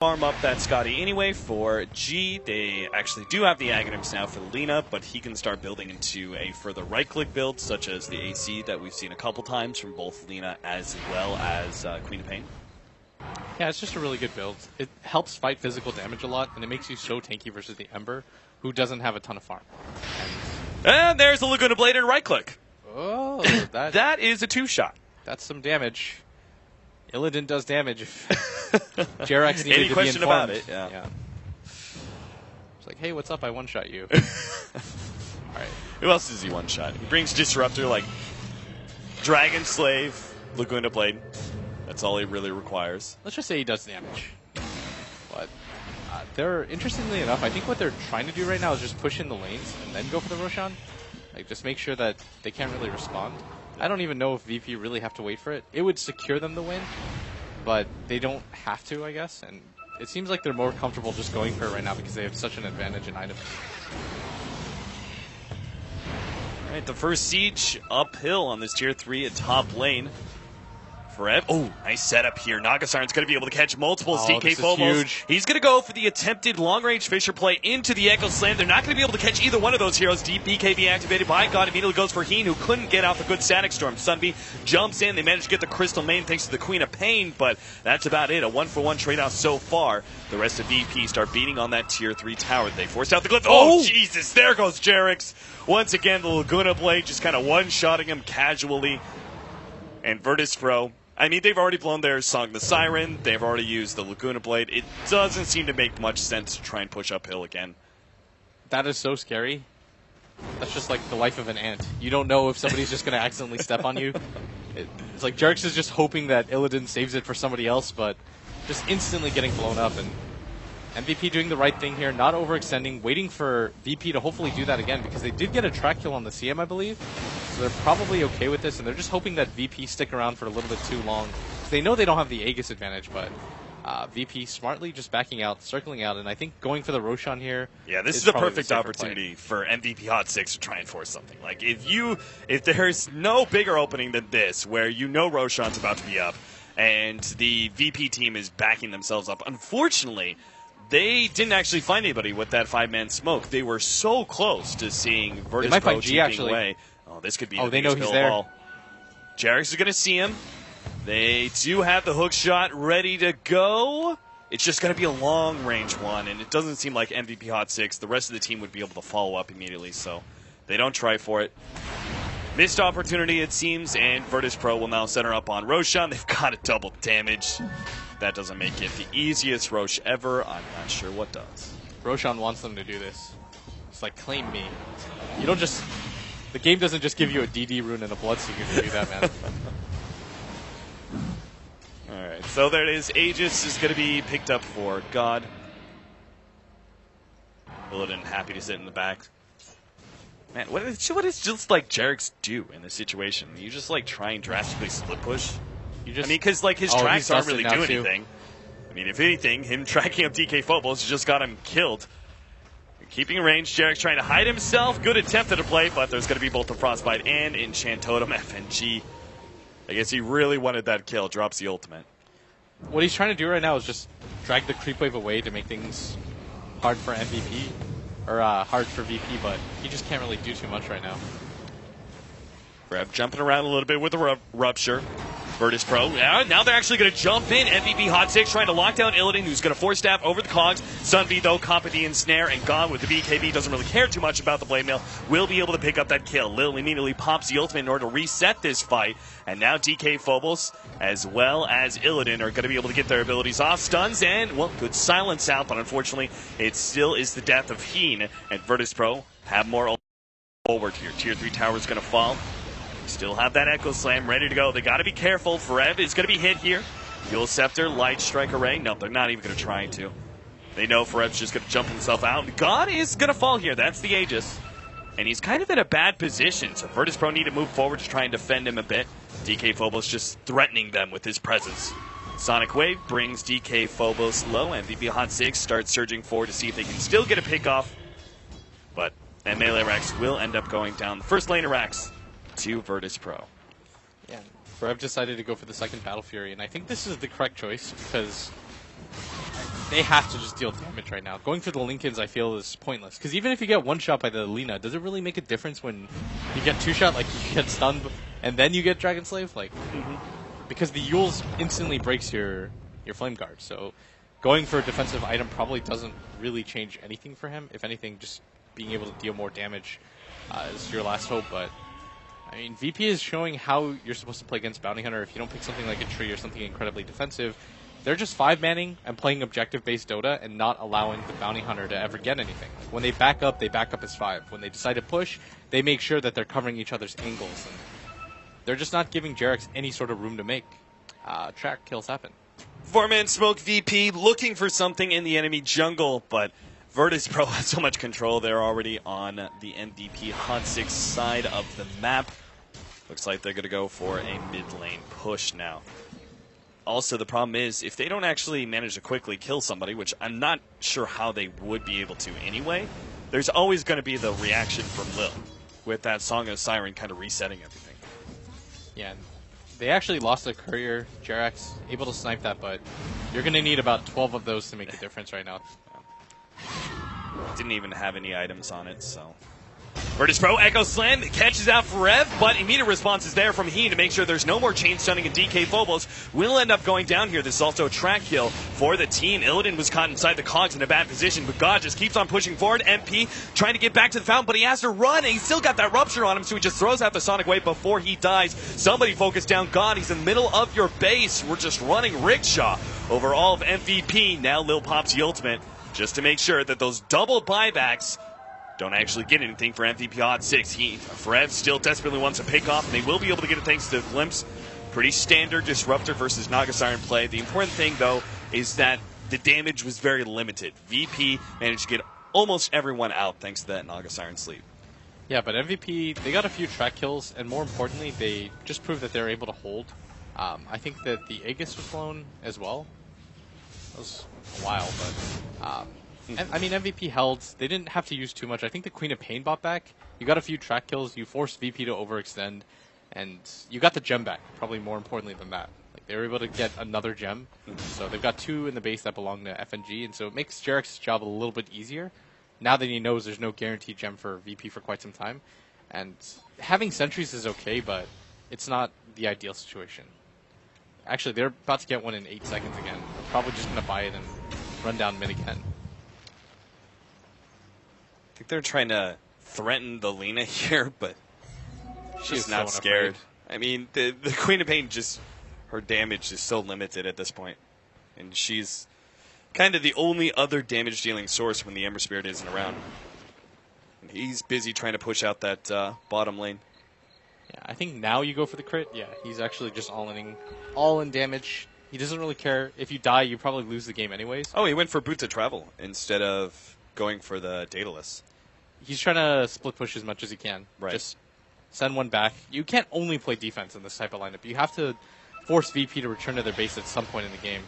farm up that Scotty anyway for G. They actually do have the Aghanims now for Lina, but he can start building into a further right-click build, such as the AC that we've seen a couple times from both Lina as well as Queen of Pain. Yeah, it's just a really good build. It helps fight physical damage a lot, and it makes you so tanky versus the Ember, who doesn't have a ton of farm. And there's the Laguna Blade and right-click. Oh, that is a two-shot. That's some damage. Illidan does damage if Jerax needed Any to question be informed. about it, yeah. It's like, hey, what's up? I one-shot you. Alright. Who else does he one-shot? He brings Disruptor, like Dragon Slave, Laguna Blade. That's all he really requires. Let's just say he does damage. But they're, interestingly enough, I think what they're trying to do right now is just push in the lanes and then go for the Roshan. Like, just make sure that they can't really respond. I don't even know if VP really have to wait for it. It would secure them the win, but they don't have to, I guess. And it seems like they're more comfortable just going for it right now because they have such an advantage in items. All right, the first siege uphill on this tier 3 at top lane. Oh, nice setup here. Nagasarn's going to be able to catch multiples. DK Phobos. He's going to go for the attempted long-range Fisher play into the Echo Slam. They're not going to be able to catch either one of those heroes. BKB activated by God. Immediately goes for Heen, who couldn't get off a good Static Storm. Sunby jumps in. They managed to get the Crystal Main thanks to the Queen of Pain, but that's about it. A 1-for-1 trade-off so far. The rest of VP start beating on that tier 3 tower. They forced out the Glyph. Oh, Jesus. There goes Jerax. Once again, the Laguna Blade just kind of one-shotting him casually. And Virtus Pro, I mean, they've already blown their Song the Siren. They've already used the Laguna Blade. It doesn't seem to make much sense to try and push uphill again. That is so scary. That's just like the life of an ant. You don't know if somebody's just going to accidentally step on you. It's like Jerax is just hoping that Illidan saves it for somebody else, but just instantly getting blown up. And MVP doing the right thing here, not overextending, waiting for VP to hopefully do that again, because they did get a track kill on the CM, I believe. So they're probably okay with this, and they're just hoping that VP stick around for a little bit too long. They know they don't have the Aegis advantage, but VP smartly just backing out, circling out, and I think going for the Roshan here. Yeah, this is a perfect opportunity for MVP Hot 6 to try and force something. Like, if there's no bigger opening than this, where you know Roshan's about to be up, and the VP team is backing themselves up, unfortunately, they didn't actually find anybody with that 5-man smoke. They were so close to seeing Virtus Pro cheaping away. Oh, this could be the they know biggest he's pill there. of all. Jerax is going to see him. They do have the hook shot ready to go. It's just going to be a long-range one, and it doesn't seem like MVP Hot 6. The rest of the team would be able to follow up immediately, so they don't try for it. Missed opportunity, it seems, and Virtus Pro will now center up on Roshan. They've got a double damage. That doesn't make it the easiest Roche ever. I'm not sure what does. Roshan wants them to do this. It's like, claim me. You don't just... The game doesn't just give you a DD rune and a Bloodseeker to do that, man. Alright, so there it is. Aegis is going to be picked up for God. Illidan happy to sit in the back. Man, what is just like Jerax do in this situation? You just like try and drastically split push? I mean, because like his tracks aren't really doing anything. I mean, if anything, him tracking up DK Phobos just got him killed. Keeping range, Jerax trying to hide himself. Good attempt at a play, but there's going to be both the Frostbite and Enchant Totem. FNG, I guess he really wanted that kill. Drops the ultimate. What he's trying to do right now is just drag the creep wave away to make things hard for MVP, or hard for VP, but he just can't really do too much right now. Rev jumping around a little bit with the Rupture. Virtus Pro. Now they're actually going to jump in. MVP Hot 6 trying to lock down Illidan, who's going to force staff over the cogs. Sunby, though, Company and Snare, and gone with the BKB. Doesn't really care too much about the Blade Mail. Will be able to pick up that kill. Lil immediately pops the ultimate in order to reset this fight. And now DK Phobos, as well as Illidan, are going to be able to get their abilities off. Stuns and, well, good silence out, but unfortunately, it still is the death of Heen. And Virtus Pro have more forward here. Tier 3 tower is going to fall. Still have that Echo Slam ready to go. They got to be careful. Forev is going to be hit here. Fuel Scepter, Light Strike Array. No, they're not even going to try to. They know Forev's just going to jump himself out. God is going to fall here. That's the Aegis. And he's kind of in a bad position, so Virtus Pro need to move forward to try and defend him a bit. DK Phobos just threatening them with his presence. Sonic Wave brings DK Phobos low. MVP Hot 6 starts surging forward to see if they can still get a pick off. But that melee Rax will end up going down. The first lane of Rax to Virtus Pro. Yeah, Forev decided to go for the second Battle Fury, and I think this is the correct choice because they have to just deal damage right now. Going for the Lincolns, I feel, is pointless. Because even if you get one shot by the Lina, does it really make a difference when you get two shot? Like, you get stunned and then you get Dragon Slave? Like, because the Yules instantly breaks your Flame Guard. So going for a defensive item probably doesn't really change anything for him. If anything, just being able to deal more damage is your last hope. But, I mean, VP is showing how you're supposed to play against Bounty Hunter. If you don't pick something like a tree or something incredibly defensive, they're just 5-manning and playing objective-based Dota and not allowing the Bounty Hunter to ever get anything. When they back up as 5. When they decide to push, they make sure that they're covering each other's angles. And they're just not giving Jarex any sort of room to make track kills happen. 4-man smoke VP looking for something in the enemy jungle, but Virtus Pro has so much control. They're already on the MVP Hot 6 side of the map. Looks like they're going to go for a mid-lane push now. Also, the problem is, if they don't actually manage to quickly kill somebody, which I'm not sure how they would be able to anyway, there's always going to be the reaction from Lil, with that Song of Siren kind of resetting everything. Yeah, they actually lost a courier, Jarex, able to snipe that, but you're going to need about 12 of those to make a difference right now. Didn't even have any items on it, so... Virtus Pro, Echo Slam, catches out for Rev, but immediate response is there from He to make sure there's no more chain stunning, and DK Phobos will end up going down here. This is also a track kill for the team. Illidan was caught inside the cogs in a bad position, but God just keeps on pushing forward. MP trying to get back to the fountain, but he has to run, and he's still got that Rupture on him, so he just throws out the Sonic Wave before he dies. Somebody focus down God. He's in the middle of your base. We're just running Rickshaw over all of MVP. Now Lil pops the ultimate just to make sure that those double buybacks don't actually get anything for MVP Hot 6. Rev still desperately wants to pick off, and they will be able to get it thanks to Glimpse. Pretty standard Disruptor versus Naga Siren play. The important thing, though, is that the damage was very limited. VP managed to get almost everyone out thanks to that Naga Siren sleep. Yeah, but MVP, they got a few track kills, and more importantly, they just proved that they're able to hold. I think that the Aegis was blown as well. That was a while, but... I mean, MVP held. They didn't have to use too much. I think the Queen of Pain bought back. You got a few track kills. You forced VP to overextend. And you got the gem back, probably more importantly than that. Like, they were able to get another gem. So they've got 2 in the base that belong to FNG. And so it makes Jarex's job a little bit easier. Now that he knows there's no guaranteed gem for VP for quite some time. And having sentries is okay, but it's not the ideal situation. Actually, they're about to get one in 8 seconds again. They're probably just going to buy it and run down mid again. I think they're trying to threaten the Lina here, but she's not scared. I mean, the Queen of Pain just, her damage is so limited at this point. And she's kind of the only other damage dealing source when the Ember Spirit isn't around. And he's busy trying to push out that bottom lane. Yeah, I think now you go for the crit. Yeah, he's actually just all in damage. He doesn't really care. If you die, you probably lose the game anyways. Oh, he went for Boot to Travel instead of going for the Daedalus. He's trying to split push as much as he can. Right. Just send one back. You can't only play defense in this type of lineup. You have to force VP to return to their base at some point in the game.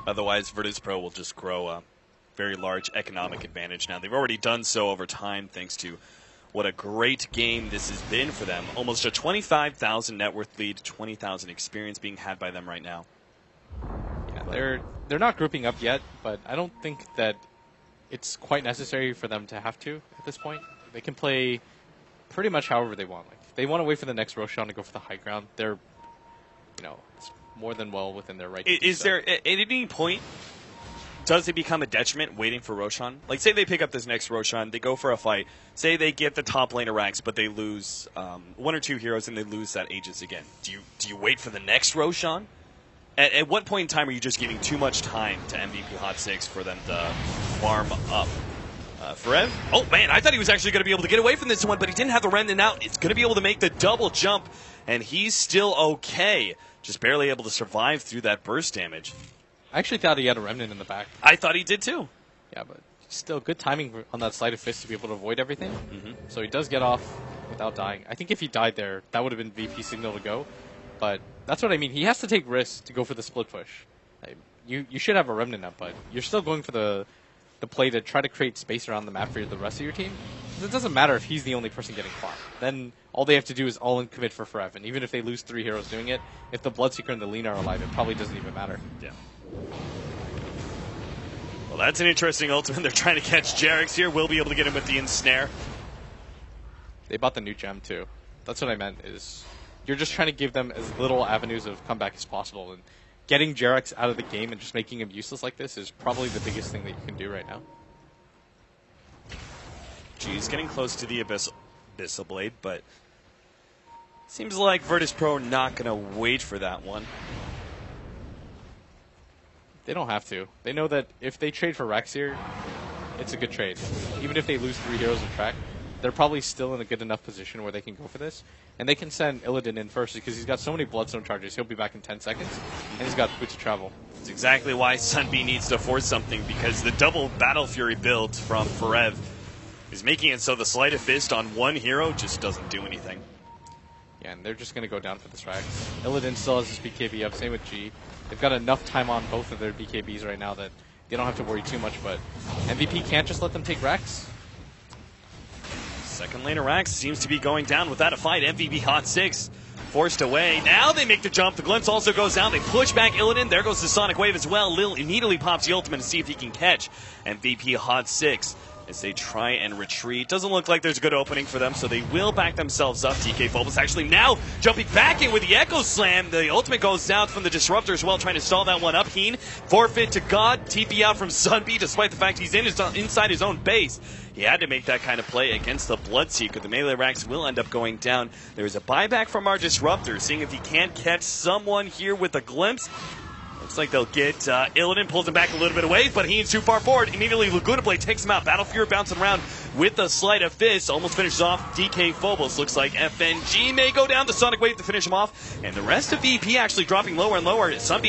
Otherwise, Virtus Pro will just grow a very large economic advantage now. They've already done so over time thanks to what a great game this has been for them. Almost a 25,000 net worth lead, 20,000 experience being had by them right now. Yeah, they're not grouping up yet, but I don't think that it's quite necessary for them to have to at this point. They can play pretty much however they want. Like, if they want to wait for the next Roshan to go for the high ground, they're, it's more than well within their right to do so. There, at any point, does it become a detriment waiting for Roshan? Like, say they pick up this next Roshan, they go for a fight, say they get the top lane of ranks, but they lose 1 or 2 heroes and they lose that Aegis again. Do you wait for the next Roshan? At what point in time are you just giving too much time to MVP Hot 6 for them to farm up? Forev? Oh, man, I thought he was actually going to be able to get away from this one, but he didn't have the Remnant out. It's going to be able to make the double jump, and he's still okay. Just barely able to survive through that burst damage. I actually thought he had a Remnant in the back. I thought he did, too. Yeah, but still good timing on that Sleight of Fist to be able to avoid everything. Mm-hmm. So he does get off without dying. I think if he died there, that would have been VP signal to go. But that's what I mean. He has to take risks to go for the split push. You should have a Remnant up, but you're still going for the play to try to create space around the map for the rest of your team. It doesn't matter if he's the only person getting farmed. Then all they have to do is all in commit for Forev. And even if they lose 3 heroes doing it, if the Bloodseeker and the Lean are alive, it probably doesn't even matter. Yeah. Well, that's an interesting ultimate. They're trying to catch Jarex here. We'll be able to get him with the ensnare. They bought the new gem too. That's what I meant, is you're just trying to give them as little avenues of comeback as possible. And getting Jarex out of the game and just making him useless like this is probably the biggest thing that you can do right now. He's getting close to the Abyssal Blade, but seems like Virtus Pro not going to wait for that one. They don't have to. They know that if they trade for Rex here, it's a good trade. Even if they lose 3 heroes in track, they're probably still in a good enough position where they can go for this. And they can send Illidan in first because he's got so many Bloodstone charges. He'll be back in 10 seconds, and he's got Boots of Travel. That's exactly why Sunbi needs to force something, because the double Battle Fury build from Forev is making it so the Sleight of Fist on one hero just doesn't do anything. Yeah, and they're just going to go down for this Rex. Illidan still has his BKB up, same with G. They've got enough time on both of their BKBs right now that they don't have to worry too much, but MVP can't just let them take Rex. Second laner Rex seems to be going down without a fight. MVP Hot 6 forced away. Now they make the jump. The glimpse also goes down. They push back Illidan. There goes the Sonic Wave as well. Lil immediately pops the ultimate to see if he can catch MVP Hot 6. As they try and retreat. Doesn't look like there's a good opening for them, so they will back themselves up. DK Phobos actually now jumping back in with the Echo Slam. The ultimate goes down from the Disruptor as well, trying to stall that one up. Heen, forfeit to God, TP out from Sunbi, despite the fact he's inside his own base. He had to make that kind of play against the Bloodseeker. The melee racks will end up going down. There's a buyback from our Disruptor, seeing if he can't catch someone here with a glimpse. Looks like they'll get Illidan, pulls him back a little bit away, but he's too far forward. Immediately, Laguna Blade takes him out. Battle Fury bouncing around with the Sleight of Fist. Almost finishes off DK Phobos. Looks like FNG may go down the Sonic Wave to finish him off. And the rest of VP actually dropping lower and lower. Sunbeam